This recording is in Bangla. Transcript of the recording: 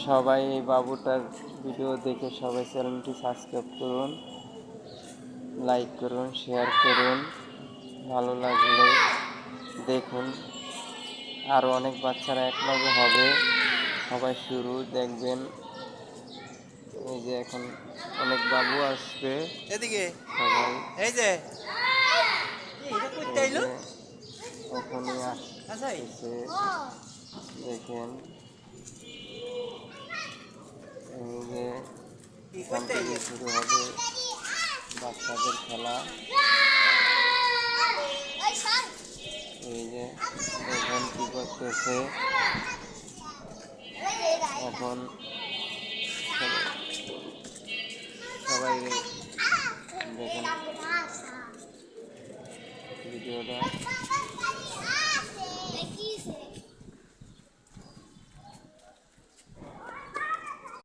সবাই এই বাবুটার ভিডিও দেখে সবাই চ্যানেলটি সাবস্ক্রাইব করুন, লাইক করুন, শেয়ার করুন। ভালো লাগলে দেখুন। আরও অনেক বাচ্চারা একলগে হবে, সবাই শুরু দেখবেন। এই যে এখন অনেক বাবু আসবে, এদিকে সবাই এই যে ওখানে আসতেছে। দেখেন এই যে এখান থেকে শুরু হবে বাচ্চাদের খেলা। এই যে দেখেন কি করতেছে এখন। সবাই দেখেন ভিডিওটা।